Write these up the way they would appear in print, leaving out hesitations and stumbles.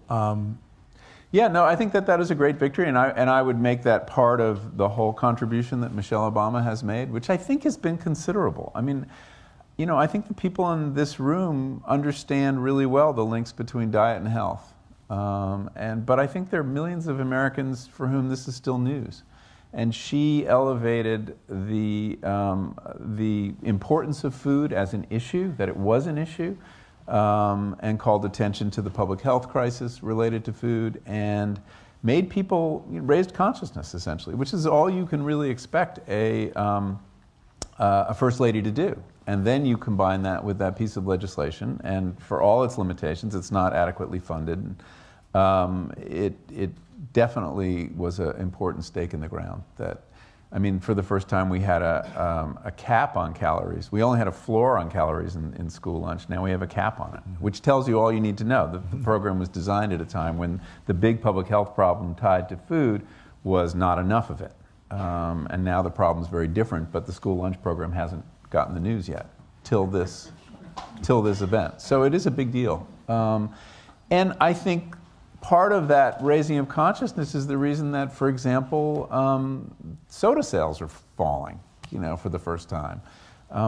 Yeah, no, I think that is a great victory, and I would make that part of the whole contribution that Michelle Obama has made, which I think has been considerable. I mean, I think the people in this room understand really well the links between diet and health. But I think there are millions of Americans for whom this is still news. And she elevated the importance of food as an issue, that it was an issue, and called attention to the public health crisis related to food, and made people, raised consciousness, essentially, which is all you can really expect a first lady to do. And then you combine that with that piece of legislation, and for all its limitations, it's not adequately funded. It definitely was an important stake in the ground. For the first time, we had a cap on calories. We only had a floor on calories in school lunch. Now we have a cap on it, which tells you all you need to know. The program was designed at a time when the big public health problem tied to food was not enough of it. And now the problem is very different, but the school lunch program hasn't gotten the news yet till this event. So it is a big deal. And I think part of that raising of consciousness is the reason that, for example, soda sales are falling, for the first time.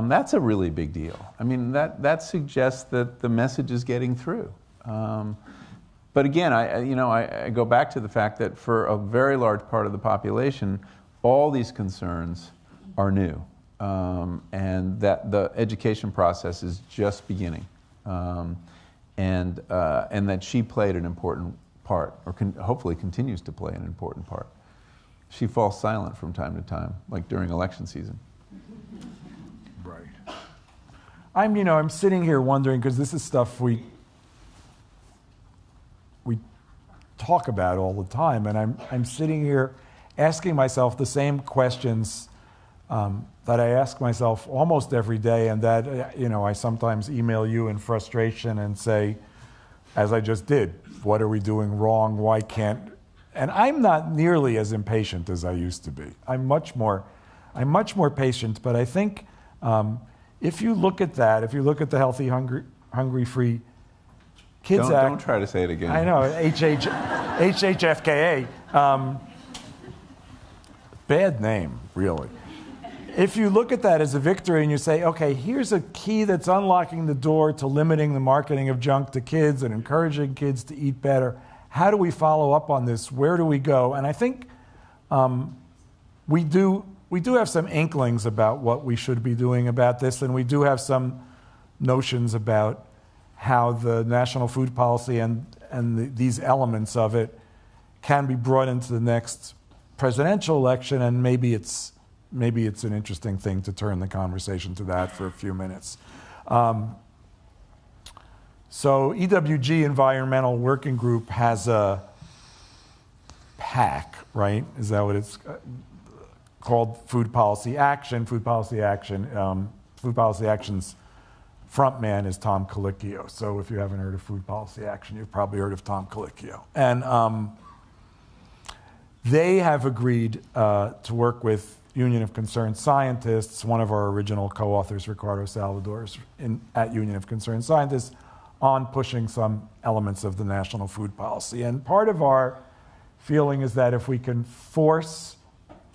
That's a really big deal. I mean, that suggests that the message is getting through. But again, I go back to the fact that for a very large part of the population, all these concerns are new. And that the education process is just beginning, and that she played an important part, or hopefully continues to play an important part. She falls silent from time to time, like during election season. Right. I'm sitting here wondering, because this is stuff we talk about all the time, and I'm sitting here asking myself the same questions that I ask myself almost every day, and that, I sometimes email you in frustration and say, as I just did, what are we doing wrong? Why can't... And I'm not nearly as impatient as I used to be. I'm much more patient, but I think if you look at that, if you look at the Healthy, Hungry, Free Kids Act... Don't try to say it again. I know, HHFKA. Bad name, really. If you look at that as a victory and you say, okay, here's a key that's unlocking the door to limiting the marketing of junk to kids and encouraging kids to eat better, how do we follow up on this? Where do we go? And I think we do have some inklings about what we should be doing about this, and we do have some notions about how the national food policy and these elements of it can be brought into the next presidential election, and maybe it's an interesting thing to turn the conversation to that for a few minutes. So EWG, Environmental Working Group, has a PAC, right? Is that what it's called? Food Policy Action. Food Policy Action's front man is Tom Colicchio. So if you haven't heard of Food Policy Action, you've probably heard of Tom Colicchio. And they have agreed to work with Union of Concerned Scientists. One of our original co-authors, Ricardo Salvador, is at Union of Concerned Scientists, on pushing some elements of the national food policy. And part of our feeling is that if we can force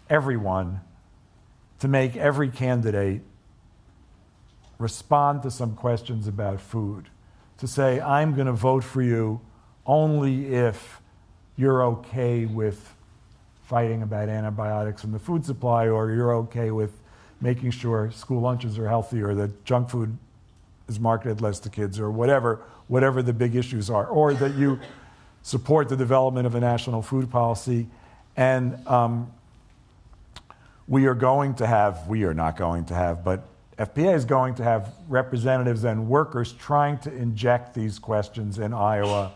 everyone to make every candidate respond to some questions about food, to say, I'm going to vote for you only if you're okay with fighting about antibiotics in the food supply, or you're okay with making sure school lunches are healthy, or that junk food is marketed less to kids, or whatever the big issues are, or that you support the development of a national food policy. And we are not going to have, but FPA is going to have representatives and workers trying to inject these questions in Iowa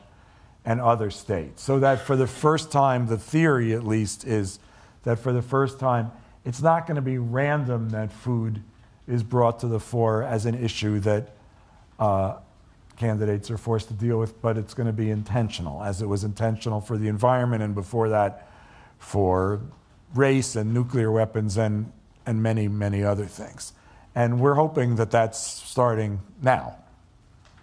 and other states, so that for the first time, the theory at least is that for the first time, it's not going to be random that food is brought to the fore as an issue that candidates are forced to deal with, but it's going to be intentional, as it was intentional for the environment, and before that for race and nuclear weapons and many, many other things. And we're hoping that that's starting now.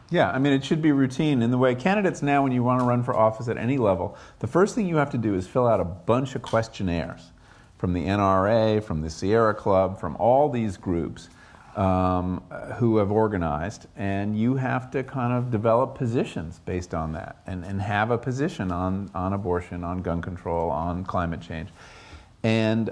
Yeah, I mean, it should be routine. In the way candidates now, when you want to run for office at any level, the first thing you have to do is fill out a bunch of questionnaires from the NRA, from the Sierra Club, from all these groups who have organized, and you have to kind of develop positions based on that and have a position on abortion, on gun control, on climate change. And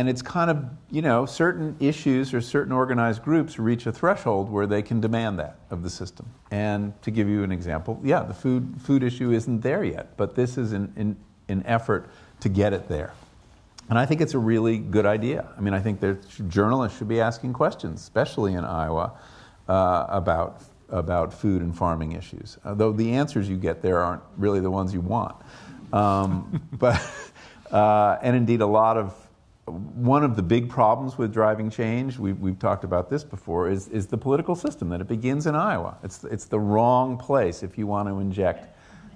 it's kind of, you know, certain issues or certain organized groups reach a threshold where they can demand that of the system. And to give you an example, yeah, the food issue isn't there yet, but this is an effort to get it there. And I think it's a really good idea. I mean, I think that journalists should be asking questions, especially in Iowa, about food and farming issues. Though the answers you get there aren't really the ones you want. But and indeed, one of the big problems with driving change, we've talked about this before, is the political system, that it begins in Iowa. It's the wrong place if you want to inject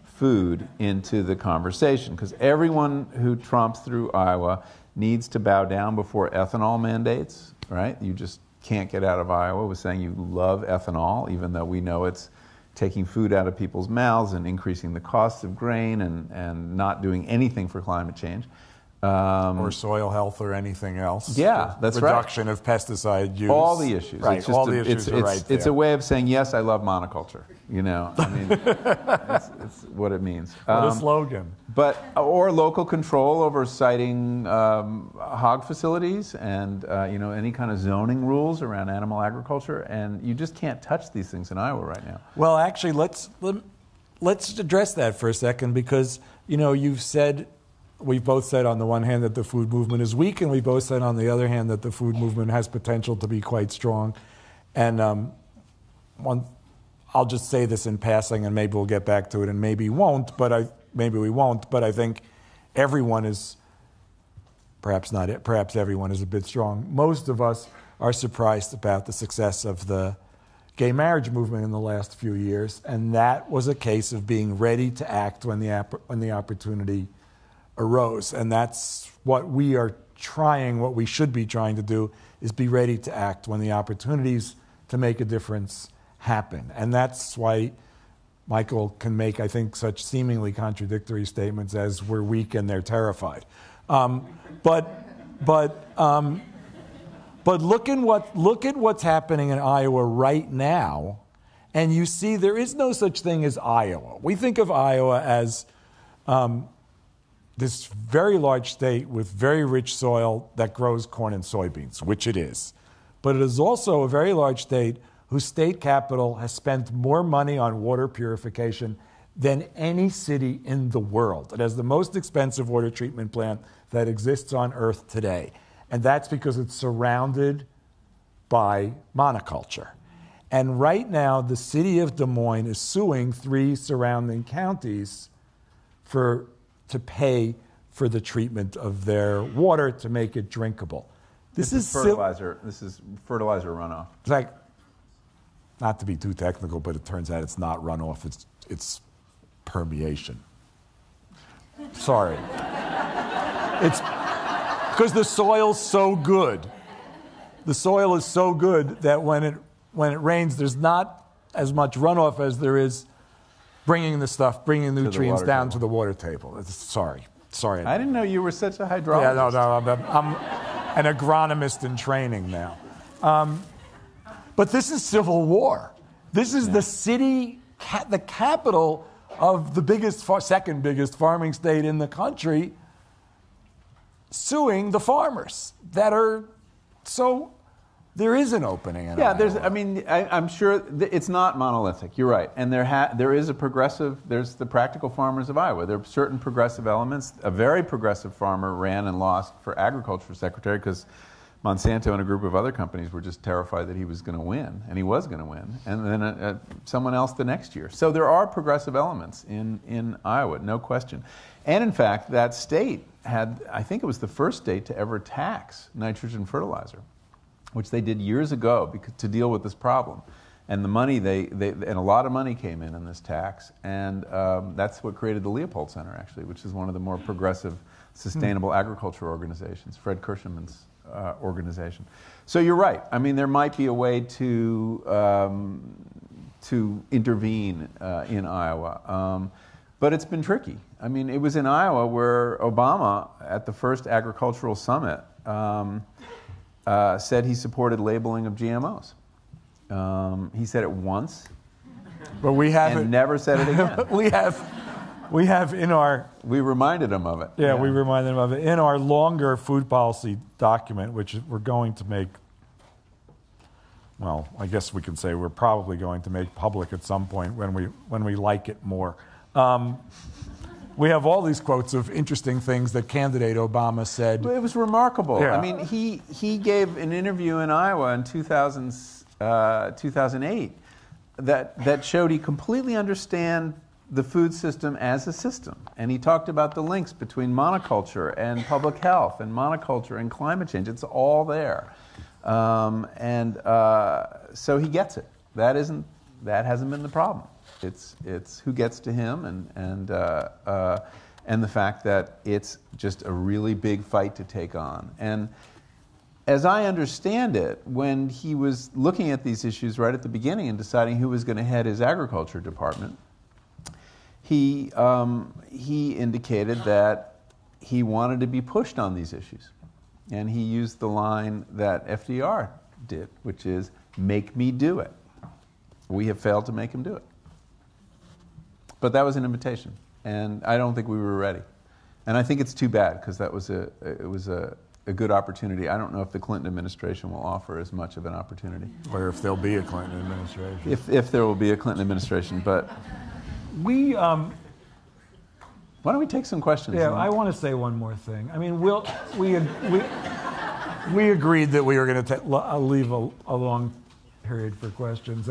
food into the conversation, because everyone who trumps through Iowa needs to bow down before ethanol mandates, right? You just can't get out of Iowa with saying you love ethanol, even though we know it's taking food out of people's mouths and increasing the costs of grain and not doing anything for climate change. Or soil health or anything else. Yeah, that's right. Reduction of pesticide use. All the issues. Right, it's just all the issues are right there. It's a way of saying, yes, I love monoculture. You know, I mean, it's what it means. What a slogan. Or local control over siting hog facilities and, you know, any kind of zoning rules around animal agriculture. And you just can't touch these things in Iowa right now. Well, actually, let's address that for a second, because, you know, we've both said on the one hand that the food movement is weak, and we both said on the other hand that the food movement has potential to be quite strong. And I'll just say this in passing, and maybe we'll get back to it, and maybe we won't. But I think everyone is, perhaps everyone is a bit strong. Most of us are surprised about the success of the gay marriage movement in the last few years, and that was a case of being ready to act when the opportunity arose. And that's what we should be trying to do, is be ready to act when the opportunities to make a difference happen. And that's why Michael can make, I think, such seemingly contradictory statements as we're weak and they're terrified. But look at what's happening in Iowa right now, and you see there is no such thing as Iowa. We think of Iowa as this very large state with very rich soil that grows corn and soybeans, which it is. But it is also a very large state whose state capital has spent more money on water purification than any city in the world. It has the most expensive water treatment plant that exists on Earth today. And that's because it's surrounded by monoculture. And right now, the city of Des Moines is suing 3 surrounding counties to pay for the treatment of their water to make it drinkable. This is fertilizer. This is fertilizer runoff. It's like, not to be too technical, but it turns out it's not runoff. It's permeation. Sorry. It's because the soil's so good. The soil is so good that when it rains, there's not as much runoff as there is bringing the nutrients down to the water table. Sorry. I didn't know you were such a hydrologist. Yeah, no, I'm an agronomist in training now. But this is civil war. This is the city, the capital of the second biggest farming state in the country, suing the farmers that are so. There is an opening in Iowa. I'm sure it's not monolithic. You're right. And there is there's the practical farmers of Iowa. There are certain progressive elements. A very progressive farmer ran and lost for agriculture secretary because Monsanto and a group of other companies were just terrified that he was going to win, and he was going to win, and then someone else the next year. So there are progressive elements in Iowa, no question. And in fact, that state I think it was the first state to ever tax nitrogen fertilizer, which they did years ago to deal with this problem. And the money, and a lot of money came in this tax, and that's what created the Leopold Center, actually, which is one of the more progressive, sustainable agriculture organizations, Fred Kirschenman's organization. So you're right. I mean, there might be a way to to intervene in Iowa. But it's been tricky. I mean, it was in Iowa where Obama, at the first agricultural summit, said he supported labeling of GMOs. He said it once, but we haven't, and never said it again. we have in our... We reminded him of it. Yeah, we reminded him of it. In our longer food policy document, which we're going to make, well, I guess we can say we're probably going to make public at some point when we like it more. We have all these quotes of interesting things that candidate Obama said. It was remarkable. Yeah. I mean, he gave an interview in Iowa in 2008 that showed he completely understands the food system as a system. And he talked about the links between monoculture and public health and monoculture and climate change. It's all there. So he gets it. That hasn't been the problem. It's who gets to him and the fact that it's just a really big fight to take on. And as I understand it, when he was looking at these issues right at the beginning and deciding who was going to head his agriculture department, he indicated that he wanted to be pushed on these issues. And he used the line that FDR did, which is, "Make me do it." We have failed to make him do it. But that was an invitation, and I don't think we were ready. And I think it's too bad, because it was a good opportunity. I don't know if the Clinton administration will offer as much of an opportunity. Or if there'll be a Clinton administration. If there will be a Clinton administration, but... We... Why don't we take some questions? Yeah, I want to say one more thing. I mean, we agreed that we were going to leave a long period for questions.